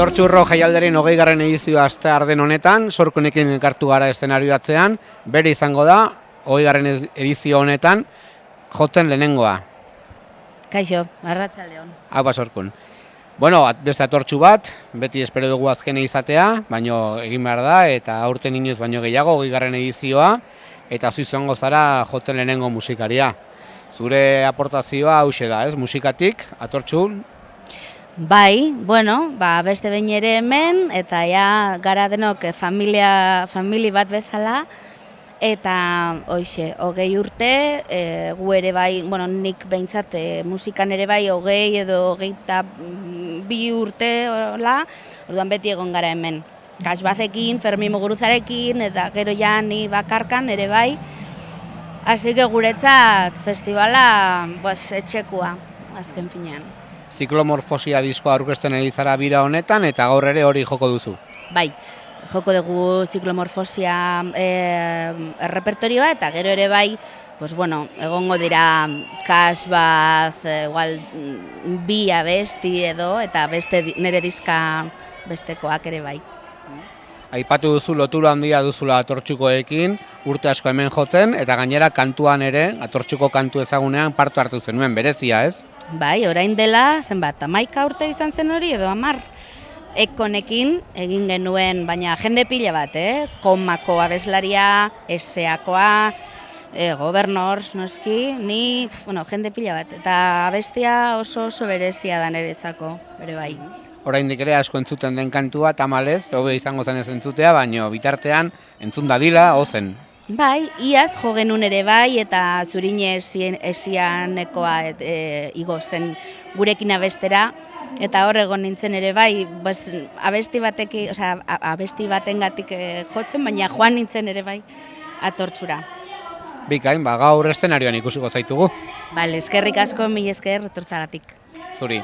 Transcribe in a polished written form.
Atortxurro jaialdaren 20. edizioa astearden honetan, Sorkunekin elkartu gara eszenario atzean, bere izango da, 20. edizio honetan, jotzen lehenengoa. Kaixo, arratsaldeon. Hau Sorkun. Bueno, beste atortxu bat, beti espero dugu azkene izatea, baino egin behar da, eta aurten inoiz baino gehiago, 20. edizioa, eta zu izango zara jotzen lehenengo musikaria. Zure aportazioa hauxe da, ez? Musikatik, atortxu. Bai, bueno, beste behin ere hemen, eta ja gara denok famili bat bezala, eta hoxe, 20 urte, gu ere bai, bueno, nik behintzat musikan ere bai 20 edo 22 urte, orduan beti egon gara hemen. Kasbazekin, Fermi Muguruzarekin, eta gero ja ni bakarkan ere bai. Así que guretzat festivala etxekua, azken finean. Ziklomorfosia diskoa aurkezten ari zara bira honetan, eta gaur ere hori joko duzu. Bai, joko dugu ziklomorfosia errepertorioa, eta gero ere bai, egongo dira kasbaz, igual bi abesti edo, eta beste nire diska bestekoak ere bai. Aipatu duzu lotura handia duzula atortxukoekin, urte asko hemen jotzen, eta gainera kantuan ere, atortxuko kantu ezagunean parte hartu zenuen, berezia, ez? Bai, orain dela, zenbat, 11 urte izan zen hori, edo 10. Ekonekin egin genuen, baina jende pila bat, Komako abeslaria, Eseakoa, Gobernors, noski, ni, jende pila bat. Eta abestia oso berezia da niretzako, ere bai. Oraindik ere asko entzuten den kantua, tamalez, hobe izango zen ez entzutea, baina bitartean entzun dadila, ozen. Bai, iaz jo genuen ere bai, eta Zurine esianekoa igo zen gurekin abestera, eta hor egon nintzen ere bai, abesti batengatik jotzen, baina joan nintzen ere bai atortxura. Bikain, gaur eszenarioan ikusiko zaitugu. Bale, eskerrik asko, mila esker etortzagatik. Zuri.